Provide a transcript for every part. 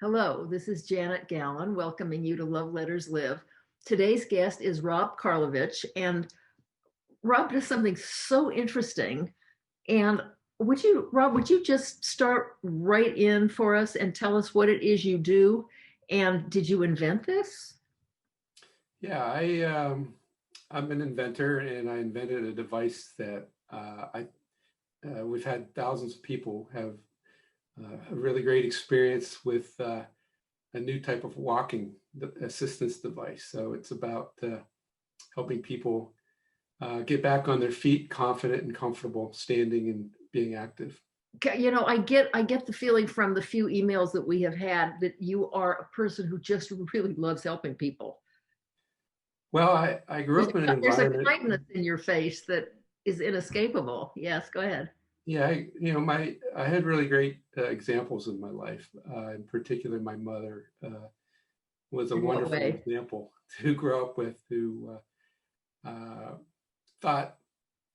Hello, this is Janet Gallen welcoming you to Love Letters Live. Today's guest is Rob Karlovich, and Rob does something so interesting. And Rob, would you just start right in for us and tell us what it is you do? And did you invent this? Yeah, I'm an inventor, and I invented a device that we've had thousands of people have a really great experience with a new type of walking assistance device. So it's about helping people get back on their feet, confident and comfortable, standing and being active. I get the feeling from the few emails that we have had that you are a person who just really loves helping people. Well, I grew There's up in an there's a environment. kindness in your face that is inescapable. Yes, go ahead. Yeah, I had really great examples in my life. In particular, my mother was a In what wonderful way? example to grow up with, who uh, thought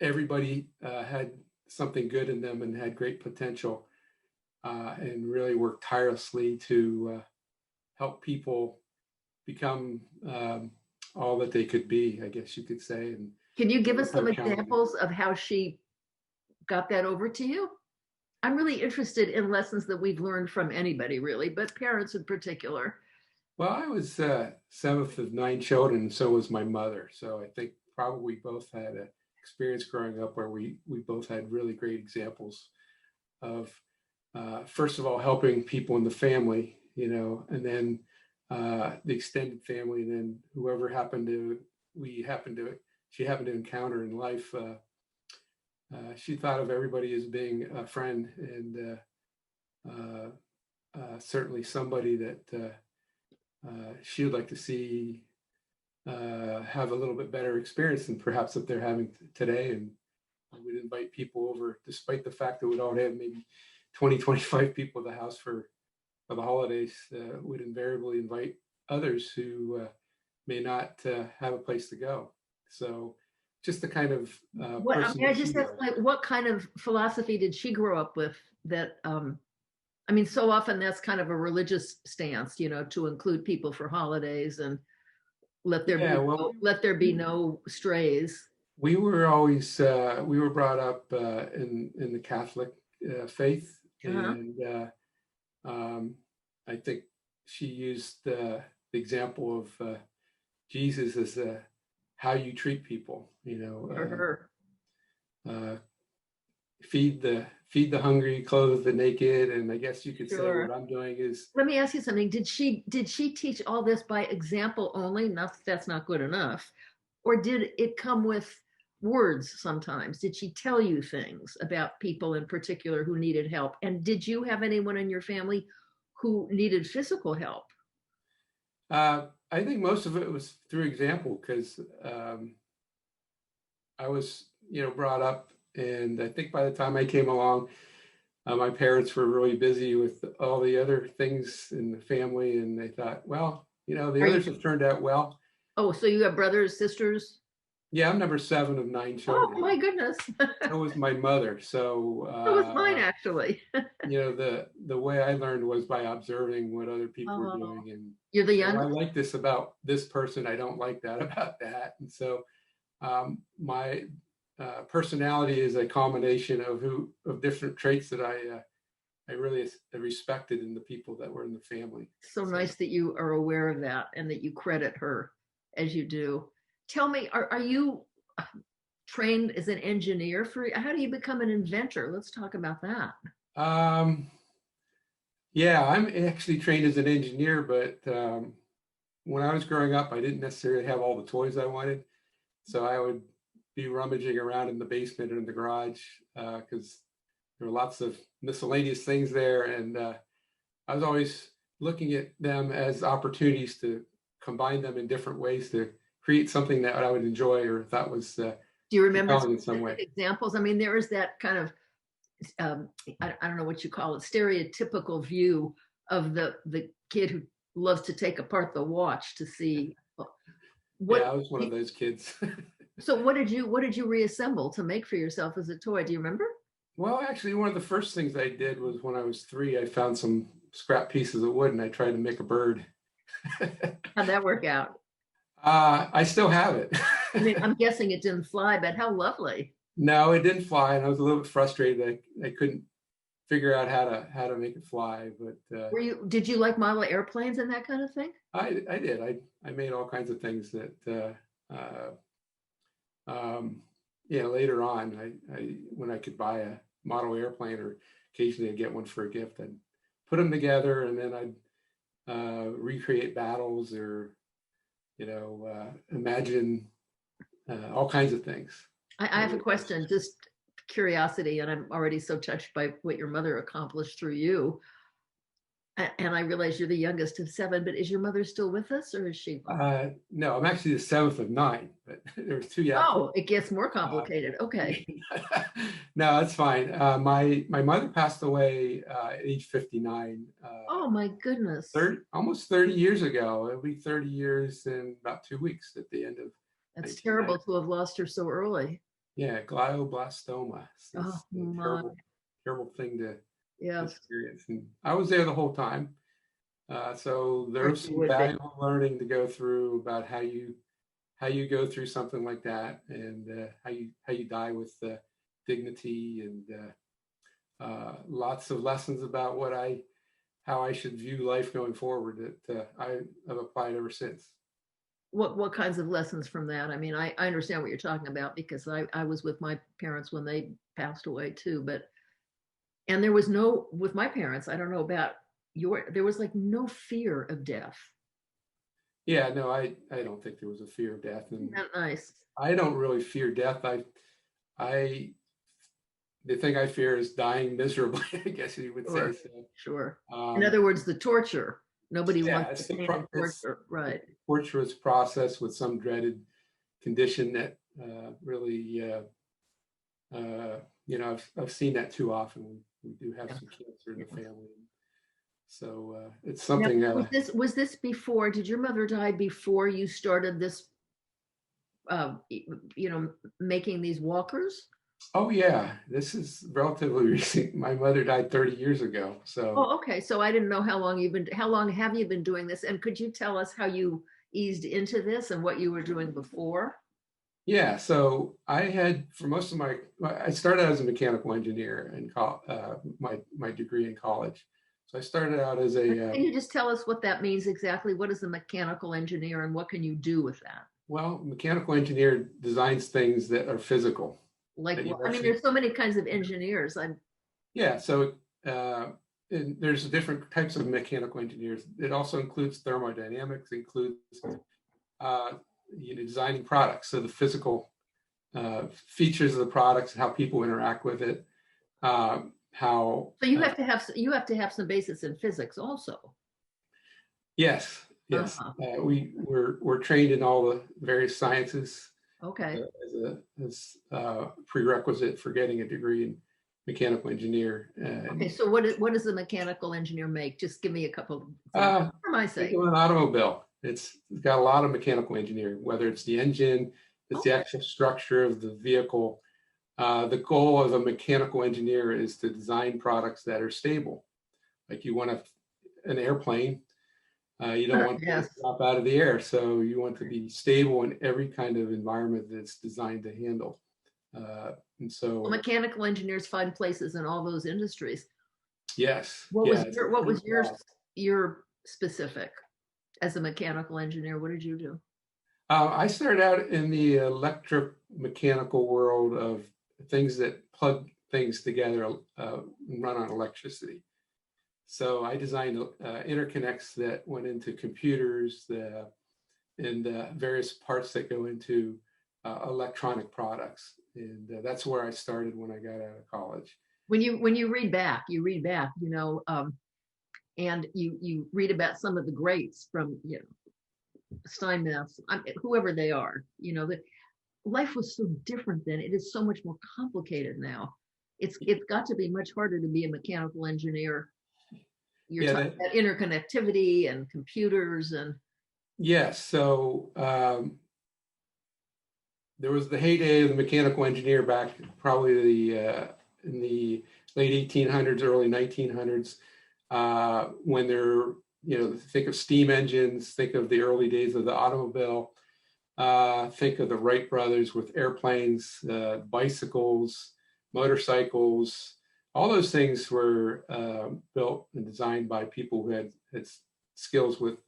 everybody had something good in them and had great potential, and really worked tirelessly to help people become all that they could be, I guess you could say, and Can you give us some overcome challenges. examples of how she got that over to you? I'm really interested in lessons that we've learned from anybody, really, but parents in particular. Well, I was seventh of nine children, and so was my mother. So I think probably both had an experience growing up where we both had really great examples of, first of all, helping people in the family, and then the extended family, and then whoever we happened to, she happened to encounter in life. She thought of everybody as being a friend, and certainly somebody that she would like to see have a little bit better experience than perhaps that they're having today. And we'd invite people over, despite the fact that we'd all have maybe 20, 25 people at the house for the holidays. We'd invariably invite others who may not have a place to go. So just the kind of What I person mean, I that she just asked, was. like, what kind of philosophy did she grow up with that I mean, so often that's kind of a religious stance, to include people for holidays and Yeah, well, let there be no strays. we were always we were brought up in the Catholic faith, Uh-huh. and um, I think she used the example of Jesus as how you treat people. For her. Uh, feed the hungry, clothe the naked, and I guess you could say what Sure. I'm doing is. Let me ask you something. Did she teach all this by example only? Not that's not good enough. Or did it come with words sometimes? Did she tell you things about people in particular who needed help? And did you have anyone in your family who needed physical help? I think most of it was through example because I was, brought up, and I think by the time I came along, my parents were really busy with all the other things in the family, and they thought, well, the Are you others have turned out well. Oh, so you have brothers, sisters? Yeah, I'm number seven of nine Oh children. my goodness. So was my mother. So, So was mine actually. the way I learned was by observing what other people were Oh, doing, and you're the I youngest? like this about this person. I don't like that about that. And so my personality is a combination of different traits that I really respected in the people that were in the family. So So nice that you are aware of that and that you credit her as you do. Tell me, are you trained as an engineer for how do you become an inventor? Let's talk about that. um, yeah, I'm actually trained as an engineer, but when I was growing up, I didn't necessarily have all the toys I wanted. So I would be rummaging around in the basement or in the garage because there were lots of miscellaneous things there. And I was always looking at them as opportunities to combine them in different ways to create something that I would enjoy or thought was Do you remember compelling in some specific way. examples? I mean, there is that kind of I don't know what you call it, stereotypical view of the kid who loves to take apart the watch to see Yeah, what. I was one of those kids. So what did you reassemble to make for yourself as a toy? Do you remember? Well, actually, one of the first things I did was when I was three, I found some scrap pieces of wood and I tried to make a bird. How'd that work out? I still have it. I mean, I'm guessing it didn't fly, but how lovely. No, it didn't fly, and I was a little bit frustrated. I couldn't figure out how to make it fly, but Did you like model airplanes and that kind of thing? I did. I made all kinds of things that later on I when I could buy a model airplane or occasionally I'd get one for a gift, I'd put them together and then I'd recreate battles or imagine all kinds of things. I have a question, just curiosity, and I'm already so touched by what your mother accomplished through you. And I realize you're the youngest of 7, but is your mother still with us or is she? No, I'm actually the 7th of 9, but there's 2 yet. Oh, it gets more complicated. Okay. No, that's fine. My mother passed away at age 59. Oh my goodness. Almost 30 years ago. It'll be 30 years in about 2 weeks at the end of. That's terrible to have lost her so early. Yeah, glioblastoma. It's Oh my. terrible thing to Yes. experience. And I was there the whole time. So there's some valuable learning to go through about how you go through something like that, and how you die with dignity, and lots of lessons about how I should view life going forward that I have applied ever since. What kinds of lessons from that? I mean, I understand what you're talking about because I was with my parents when they passed away too, and there was with my parents, I don't know about there was like no fear of death. Yeah, no, I don't think there was a fear of death. And isn't that nice? I don't really fear death. The thing I fear is dying miserably, I guess you would say. So, sure. In other words, the torture. Nobody wants the torture, right? Torturous process with some dreaded condition that really, I've seen that too often. We do have some cancer in the family, so it's something. Now, was this before? Did your mother die before you started this? Making these walkers. Oh yeah, this is relatively recent. My mother died 30 years ago. So. Oh, okay. So I didn't know how long have you been doing this? And could you tell us how you eased into this and what you were doing before? Yeah, so I had I started as a mechanical engineer in my degree in college. So I started out as a. Can you just tell us what that means exactly? What is a mechanical engineer, and what can you do with that? Well, mechanical engineer designs things that are physical. There's so many kinds of engineers. Yeah, so and there's different types of mechanical engineers. It also includes thermodynamics, includes designing products, so the physical features of the products, how people interact with it, how. So you have to have some basis in physics also. Yes. We're trained in all the various sciences. Okay. As a prerequisite for getting a degree in mechanical engineer. Okay, so what does a mechanical engineer make? Just give me a couple for my sake. An automobile. It's got a lot of mechanical engineering, whether it's the engine, it's the actual structure of the vehicle. The goal of a mechanical engineer is to design products that are stable. Like you want an airplane. You don't want to drop out of the air, so you want to be stable in every kind of environment that's designed to handle. And so, mechanical engineers find places in all those industries. Yes. What was your specific as a mechanical engineer? What did you do? I started out in the electromechanical world of things that plug things together and run on electricity. So I designed interconnects that went into computers and various parts that go into electronic products. And that's where I started when I got out of college. When you read back, and you read about some of the greats from Steinmetz, whoever they are, that life was so different then. It is so much more complicated now. It's got to be much harder to be a mechanical engineer. You're talking about interconnectivity and computers and. Yes. So there was the heyday of the mechanical engineer back probably in the late 1800s, early 1900s. when they're, think of steam engines, think of the early days of the automobile, think of the Wright brothers with airplanes, bicycles, motorcycles. All those things were built and designed by people who had skills with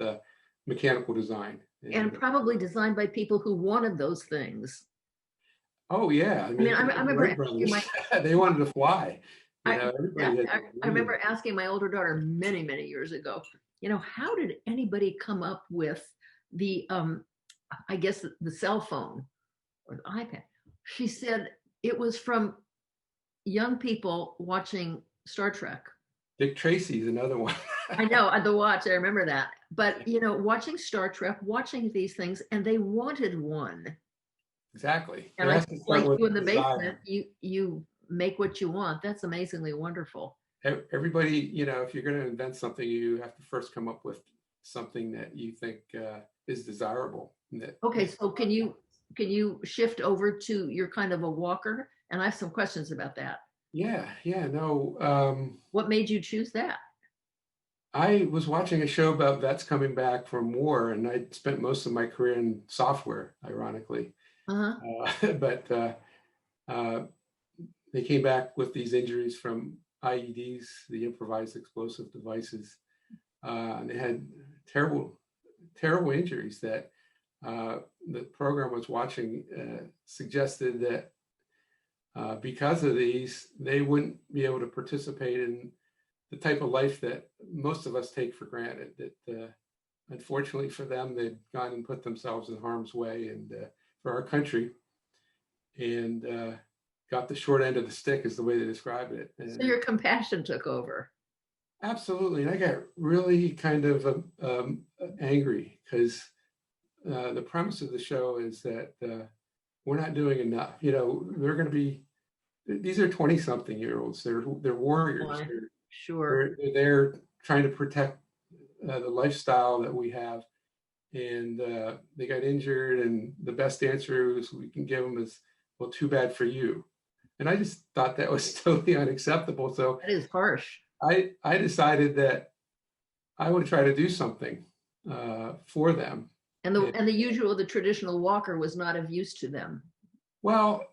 mechanical design. And probably designed by people who wanted those things. Oh yeah, I mean, I remember Wright brothers, they wanted to fly. Everybody had I remember asking my older daughter many, many years ago, how did anybody come up with the, I guess, the cell phone or the iPad? She said it was from young people watching Star Trek. Dick Tracy's another one. I know, the watch, I remember that. But, watching Star Trek, watching these things, and they wanted one. Exactly. And I think like you in the basement, you make what you want. That's amazingly wonderful. Everybody, if you're going to invent something, you have to first come up with something that you think is desirable. Okay, so can you shift over to your kind of a walker? And I have some questions about that. Yeah, no. What made you choose that? I was watching a show about vets coming back from war, and I spent most of my career in software, ironically. But they came back with these injuries from IEDs, the improvised explosive devices, and they had terrible, terrible injuries that the program I was watching suggested that because of these, they wouldn't be able to participate in the type of life that most of us take for granted. That unfortunately for them, they'd gone and put themselves in harm's way, and for our country, and got the short end of the stick, is the way they describe it. And so your compassion took over. Absolutely, and I got really kind of angry because the premise of the show is that we're not doing enough. They're going to be, these are 20-something-year-olds. They're warriors. Sure. They're trying to protect the lifestyle that we have, and they got injured, and the best answer we can give them is, well, too bad for you. And I just thought that was totally unacceptable. So that is harsh. I decided that I would try to do something for them. And the traditional walker was not of use to them. Well,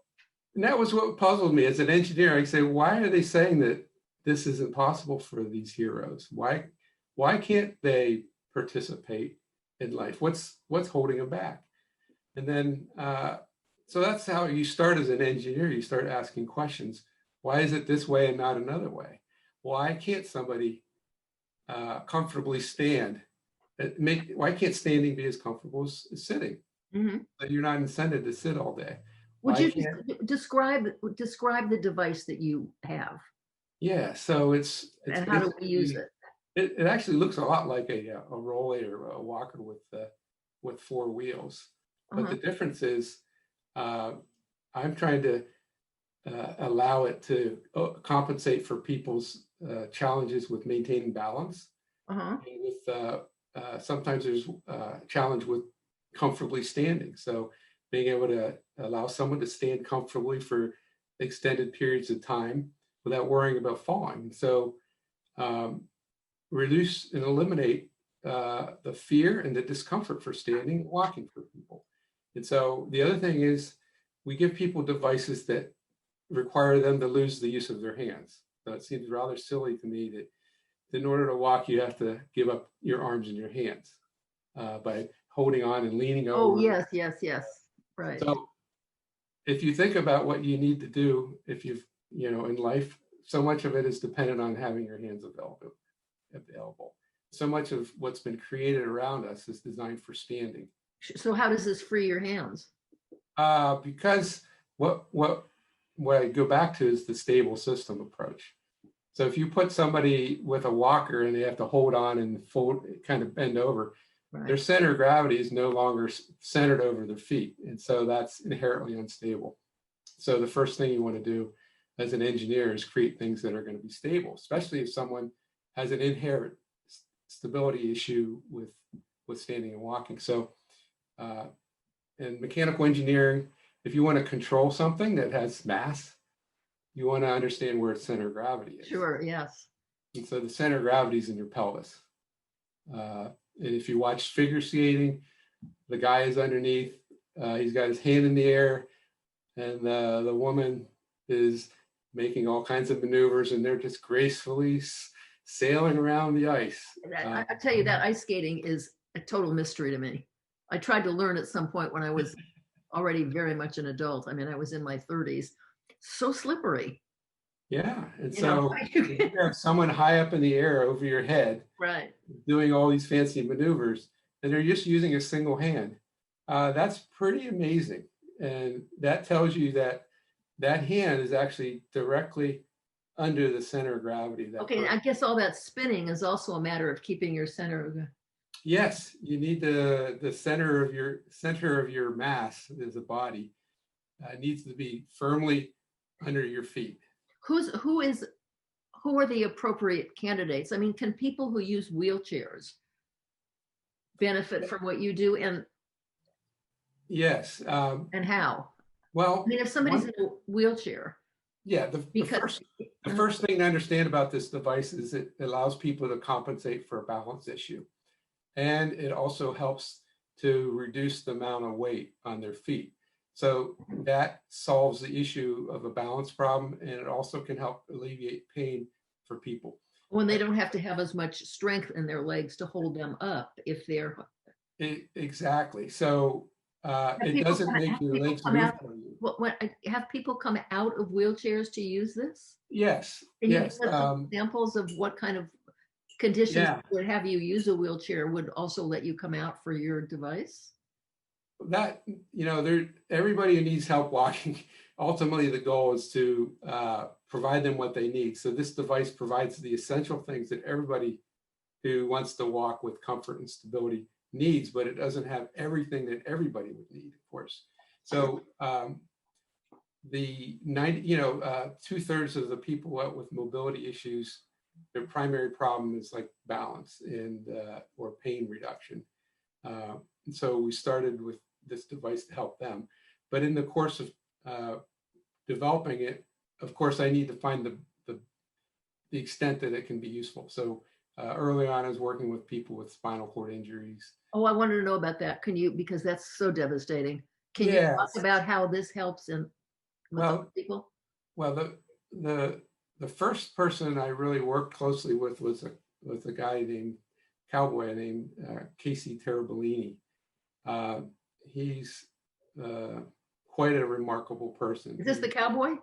and that was what puzzled me as an engineer. I say, why are they saying that this is impossible for these heroes? Why can't they participate in life? What's holding them back? And then, so that's how you start as an engineer. You start asking questions. Why is it this way and not another way? Why can't somebody comfortably stand? Why can't standing be as comfortable as sitting? Mm-hmm. That you're not incented to sit all day. Would you describe the device that you have? Yeah, so it's and how do we use it? It actually looks a lot like a rolly or a walker with four wheels. But the difference is I'm trying to allow it to compensate for people's challenges with maintaining balance. And with sometimes there's a challenge with comfortably standing. So being able to allow someone to stand comfortably for extended periods of time without worrying about falling. So reduce and eliminate the fear and the discomfort for standing and walking for people. And so the other thing is we give people devices that require them to lose the use of their hands. So it seems rather silly to me that in order to walk, you have to give up your arms and your hands by holding on and leaning over. Oh, yes. Right. So if you think about what you need to do, if you've, in life, so much of it is dependent on having your hands available. So much of what's been created around us is designed for standing. So how does this free your hands? Because what I go back to is the stable system approach. So if you put somebody with a walker and they have to hold on and fold, kind of bend over, right, their center of gravity is no longer centered over their feet. And so that's inherently unstable. So the first thing you want to do as an engineer is create things that are going to be stable, especially if someone has an inherent stability issue with standing and walking. So in mechanical engineering, if you want to control something that has mass, you want to understand where its center of gravity is. Sure, yes. And so the center of gravity is in your pelvis. And if you watch figure skating, the guy is underneath, he's got his hand in the air, and the woman is making all kinds of maneuvers, and they're just gracefully sailing around the ice. I tell you, that ice skating is a total mystery to me. I tried to learn at some point when I was already very much an adult. I mean, I was in my 30s. So slippery. Yeah, and You know, so if you have someone high up in the air over your head right. doing all these fancy maneuvers, and they're just using a single hand. That's pretty amazing. And that tells you that that hand is actually directly under the center of gravity. Okay, I guess all that spinning is also a matter of keeping your center. Yes, you need the center of your mass as a body needs to be firmly under your feet. Who are the appropriate candidates? I mean, can people who use wheelchairs benefit from what you do, and Yes. and how? Well, I mean, if somebody's in a wheelchair, yeah, because the first thing to understand about this device is it allows people to compensate for a balance issue. And it also helps to reduce the amount of weight on their feet. So that solves the issue of a balance problem, and it also can help alleviate pain for people. when they don't have to have as much strength in their legs to hold them up, if they're Exactly. So it doesn't make your legs move for you. have people come out of wheelchairs to use this? Yes. Can you Yes. give us some examples of what kind of conditions Yeah. would have you use a wheelchair would also let you come out for your device? That, everybody who needs help walking, ultimately the goal is to provide them what they need. So this device provides the essential things that everybody who wants to walk with comfort and stability needs, but it doesn't have everything that everybody would need, of course. So the 2/3 of the people with mobility issues, their primary problem is like balance and or pain reduction. And so we started with this device to help them. But in the course of developing it, of course, I need to find the extent that it can be useful. So early on, I was working with people with spinal cord injuries. Oh, I wanted to know about that. Can you, because that's so devastating. Can you talk about how this helps with people? Well, the first person I really worked closely with was a guy named Casey Terrabellini. He's quite a remarkable person. Is this the cowboy?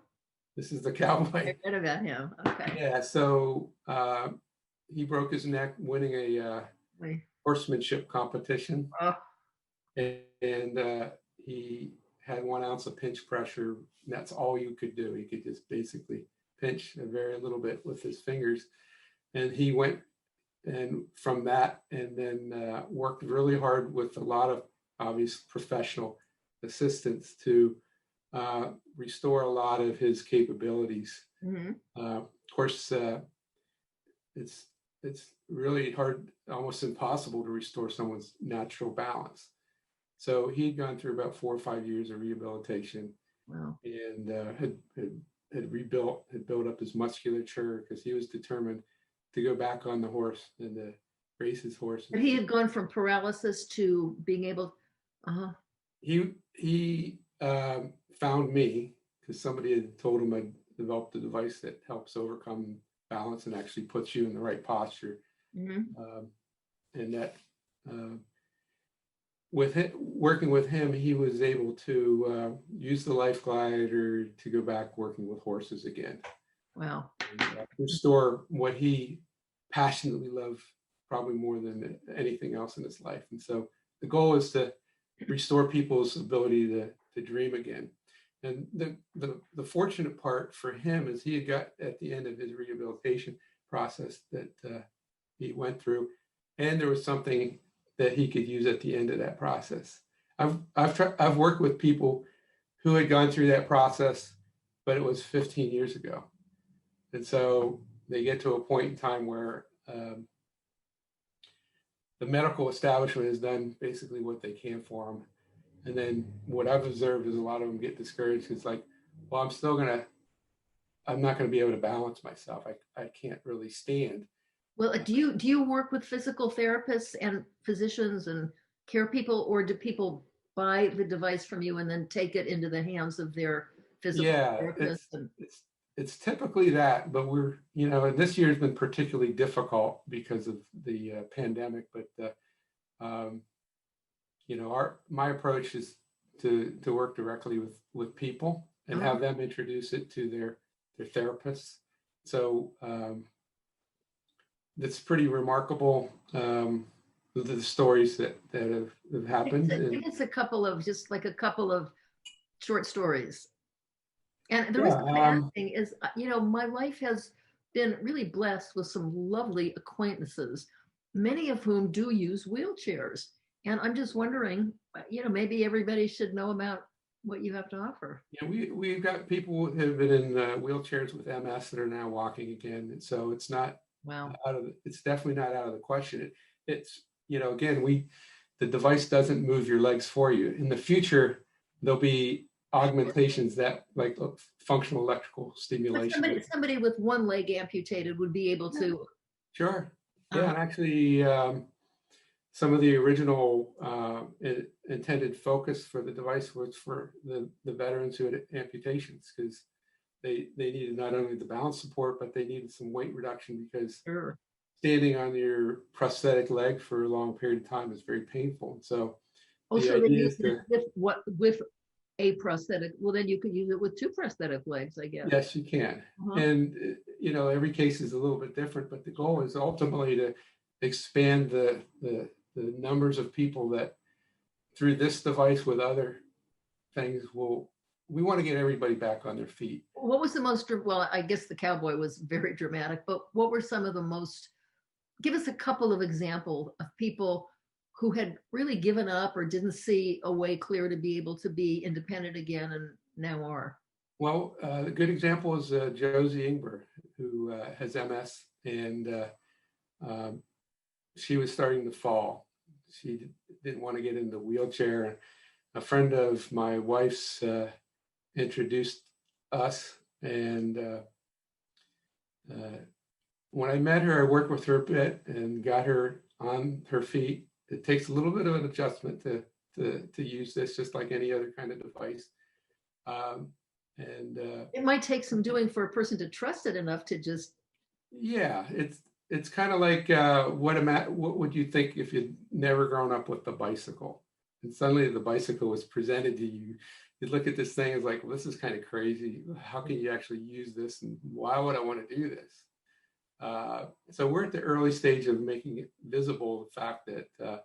This is the cowboy. I read about him. Okay. Yeah. So he broke his neck winning a horsemanship competition, and he had 1 ounce of pinch pressure. And that's all you could do. He could just basically pinch a very little bit with his fingers, and he went and from that, and then worked really hard with a lot of obvious professional assistance to restore a lot of his capabilities. Mm-hmm. Of course, it's really hard, almost impossible to restore someone's natural balance. So he'd gone through about 4 or 5 years of rehabilitation. Wow. And had built up his musculature because he was determined to go back on the horse and to race his horse. And he had gone from paralysis to being able. He found me because somebody had told him I developed a device that helps overcome balance and actually puts you in the right posture. Mm-hmm. And that working with him, he was able to use the LifeGlider to go back working with horses again. Wow. And, restore what he passionately loved probably more than anything else in his life. And so the goal is to restore people's ability to dream again. And the fortunate part for him is he had got at the end of his rehabilitation process that he went through, and there was something that he could use at the end of that process. I've worked with people who had gone through that process, but it was 15 years ago. And so they get to a point in time where the medical establishment has done basically what they can for them. And then what I've observed is a lot of them get discouraged. It's like, well, I'm still going to I'm not going to be able to balance myself. I can't really stand. Well, do you work with physical therapists and physicians and care people, or do people buy the device from you and then take it into the hands of their physical Yeah, therapist? And it's typically that, but we're, this year's been particularly difficult because of the pandemic. But um, my approach is to work directly with people and oh, have them introduce it to their therapists. So that's pretty remarkable. The stories that have happened. give And us a couple of just like a couple of short stories. And the yeah, reason I'm asking is, my life has been really blessed with some lovely acquaintances, many of whom do use wheelchairs. And I'm just wondering, maybe everybody should know about what you have to offer. we've got people who have been in wheelchairs with MS that are now walking again, and so it's not Wow. it's definitely not out of the question. It's again, the device doesn't move your legs for you. In the future, there'll be augmentations that like functional electrical But stimulation. somebody with one leg amputated would be able to. Sure. Yeah, Uh, and actually, some of the original intended focus for the device was for the veterans who had amputations, because they needed not only the balance support, but they needed some weight reduction, because sure. standing on your prosthetic leg for a long period of time is very painful. And so Oh, the so they idea use is it to, with a prosthetic. Well, then you could use it with two prosthetic legs, I guess. yes, you can. Uh-huh. And, every case is a little bit different, but the goal is ultimately to expand the numbers of people that through this device with other things we want to get everybody back on their feet. What was the most, well, I guess the cowboy was very dramatic, but what were some of the most, give us a couple of examples of people who had really given up or didn't see a way clear to be able to be independent again and now are. Well, a good example is Josie Ingber, who has MS, and um, she was starting to fall. She didn't want to get in the wheelchair. A friend of my wife's introduced us, and when I met her, I worked with her a bit and got her on her feet. It takes a little bit of an adjustment to use this, just like any other kind of device. Um, and It might take some doing for a person to trust it enough to just. yeah, it's kind of like what would you think if you'd never grown up with the bicycle, and suddenly the bicycle was presented to you? You look at this thing as like, well, this is kind of crazy. How can you actually use this, and why would I want to do this? So we're at the early stage of making it visible, the fact that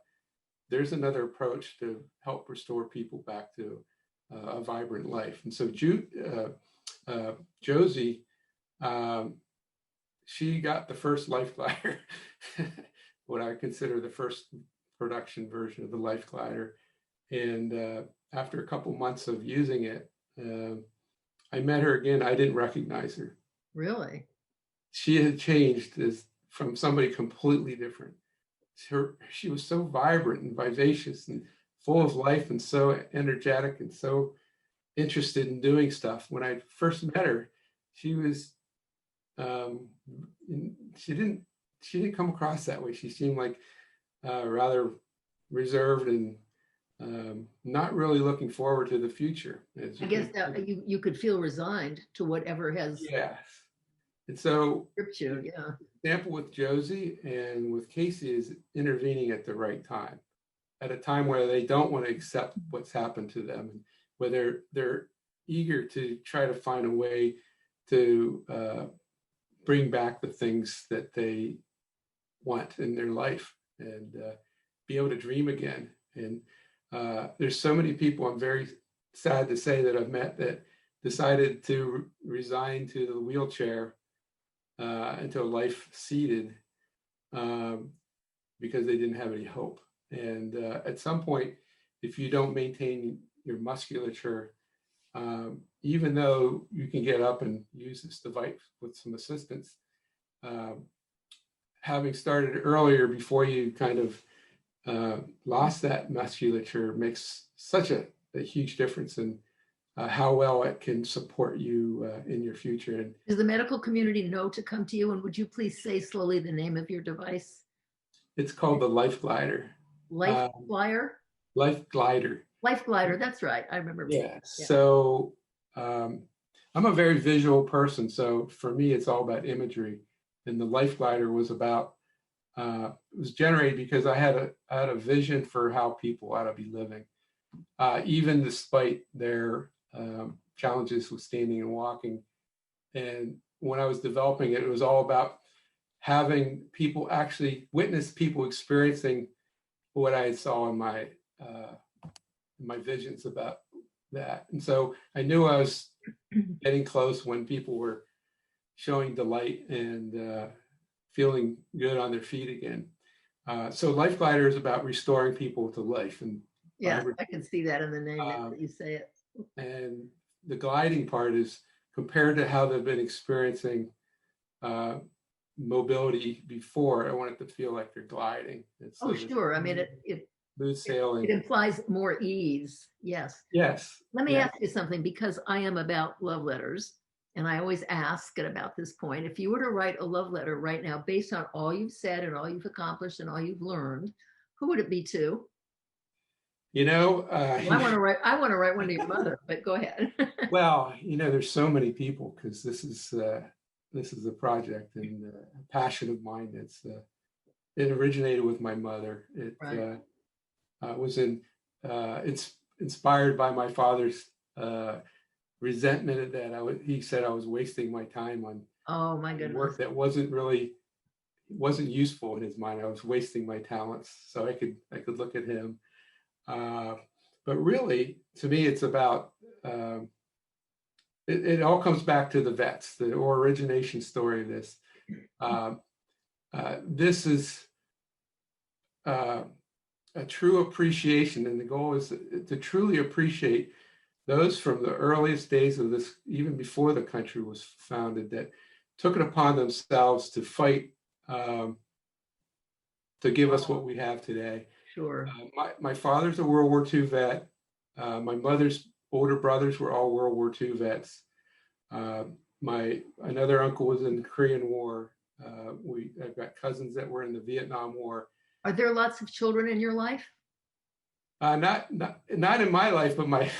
there's another approach to help restore people back to a vibrant life. And so Josie, she got the first LifeGlider, what I consider the first production version of the LifeGlider. And after a couple months of using it, I met her again. I didn't recognize her. Really? She had changed from somebody completely different. She was so vibrant and vivacious and full of life and so energetic and so interested in doing stuff. When I first met her, she was she didn't come across that way. She seemed like rather reserved and not really looking forward to the future. I guess that you could feel resigned to whatever has Yes. And so gripped you. Yeah. example with Josie and with Casey is intervening at the right time, at a time where they don't want to accept what's happened to them, and where they're eager to try to find a way to bring back the things that they want in their life, and be able to dream again. And there's so many people, I'm very sad to say, that I've met that decided to resign to the wheelchair into a life seated because they didn't have any hope. And at some point, if you don't maintain your musculature, even though you can get up and use this device with some assistance, having started earlier before you kind of lost that musculature makes such a huge difference in how well it can support you in your future. And Does the medical community know to come to you? And would you please say slowly the name of your device? it's called the LifeGlider. Life Um, Flyer? LifeGlider. LifeGlider, that's right. I remember. Yeah. Yeah. So I'm a very visual person. So for me, it's all about imagery. And the LifeGlider was generated because I had a vision for how people ought to be living, even despite their challenges with standing and walking. And when I was developing it, it was all about having people actually witness people experiencing what I saw in my visions about that. And so I knew I was getting close when people were showing delight and feeling good on their feet again. So Life Glider is about restoring people to life, and Yeah, I can see that in the name um, that you say it. and the gliding part is compared to how they've been experiencing uh, mobility before. I want it to feel like they're gliding. It's Oh, sure. I mean, smooth it sailing. implies more ease. Yes. Yes, Let me yes. ask you something because I am about love letters. And I always ask at about this point, if you were to write a love letter right now, based on all you've said and all you've accomplished and all you've learned, who would it be to? You know, Well, I want to write one to your mother, but go ahead. well, there's so many people because this is a project and a passion of mine. It originated with my mother. It Right. was it's inspired by my father's resentment that he said I was wasting my time on Oh my goodness. work that wasn't useful in his mind. I was wasting my talents. So I could look at him. But really, to me, it's about it all comes back to the vets, the origination story of this. This is a true appreciation, and the goal is to truly appreciate those from the earliest days of this, even before the country was founded, that took it upon themselves to fight to give us what we have today. Sure. My father's a World War II vet. My mother's older brothers were all World War II vets. My another uncle was in the Korean War. I've got cousins that were in the Vietnam War. Are there lots of children in your life? Not in my life, but my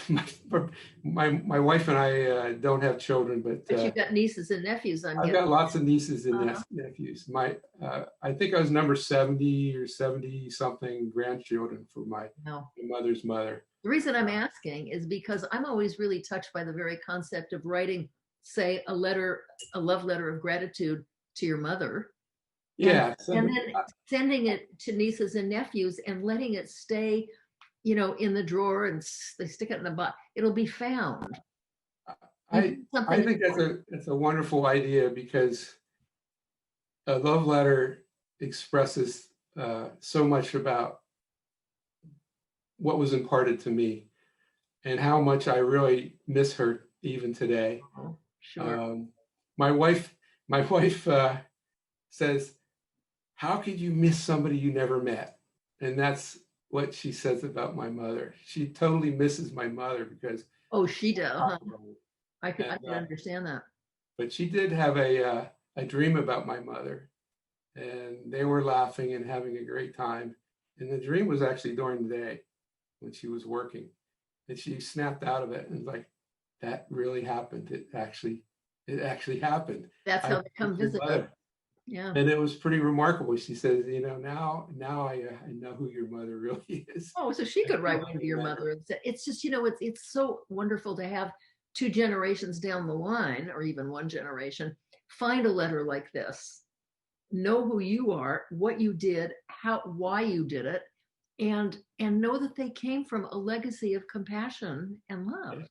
wife and I don't have children, but You've got nieces and nephews. I've got lots of nieces and Uh-huh. nephews. I think I was number 70 or 70 something grandchildren for my No. mother's mother. The reason I'm asking is because I'm always really touched by the very concept of writing, say, a love letter of gratitude to your mother. Yeah. And then sending it to nieces and nephews and letting it stay, in the drawer and they stick it in the box. It'll be found. I think that's a wonderful idea because a love letter expresses so much about what was imparted to me and how much I really miss her even today. Oh, sure. My wife says, "How could you miss somebody you never met?" And that's what she says about my mother. She totally misses my mother because she does. Huh? I can and, understand that. But she did have a dream about my mother, and they were laughing and having a great time. And the dream was actually during the day when she was working, and she snapped out of it and like, "That really happened. It actually happened." That's how they come visit us. Yeah. And it was pretty remarkable. She says, now I know who your mother really is. Oh, so she could write one to your mother and say, it's just, it's so wonderful to have two generations down the line, or even one generation, find a letter like this, know who you are, what you did, why you did it, and know that they came from a legacy of compassion and love.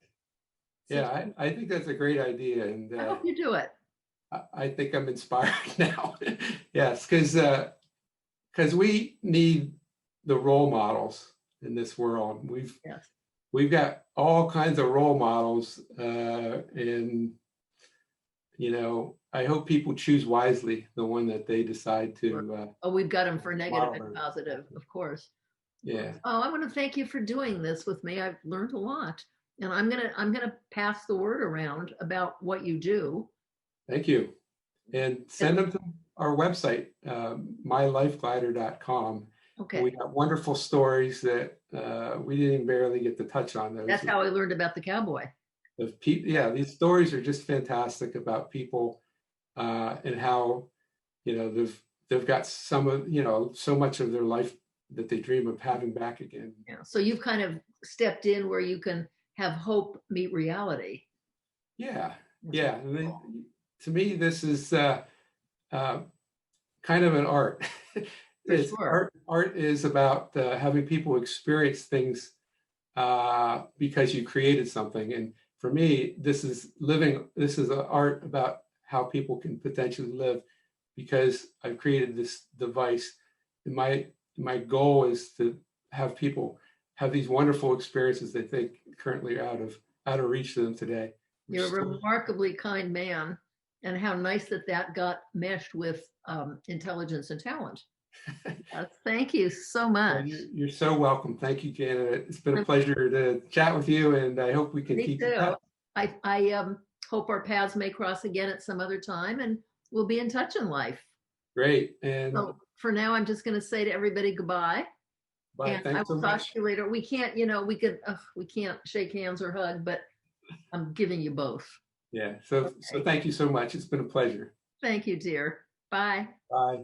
Yeah, I think that's a great idea, and I hope you do it. I think I'm inspired now. Yes, because we need the role models in this world. We've got all kinds of role models, and I hope people choose wisely the one that they decide to. We've got them for negative and positive, of course. Yeah. Oh, I want to thank you for doing this with me. I've learned a lot. And I'm gonna pass the word around about what you do. Thank you. And send And them to our website, mylifeglider.com. okay, We got wonderful stories that we didn't barely get to touch on those. that's how I learned about the cowboy. Yeah, these stories are just fantastic about people and how they've got some of so much of their life that they dream of having back again. Yeah. So you've kind of stepped in where you can have hope meet reality. Yeah, That's yeah. To me, this is uh, kind of an art. for It's sure. art. Art is about having people experience things because you created something. And for me, this is living. This is an art about how people can potentially live because I've created this device. And my goal is to have people have these wonderful experiences they think currently are out of reach to them today. You're a remarkably kind man, and how nice that that got meshed with intelligence and talent. Thank you so Well, much. you're so welcome. Thank you, Janet. It's been a pleasure to chat with you, and I hope we can Me keep in too. touch. I hope our paths may cross again at some other time, and we'll be in touch in life. Great. And So for now, I'm just going to say to everybody goodbye, bye. and I Thanks so will talk to much. you later. We can't, we can't shake hands or hug, but I'm giving you both. Yeah. So Okay. thank you so much. It's been a pleasure. Thank you, dear. Bye. Bye.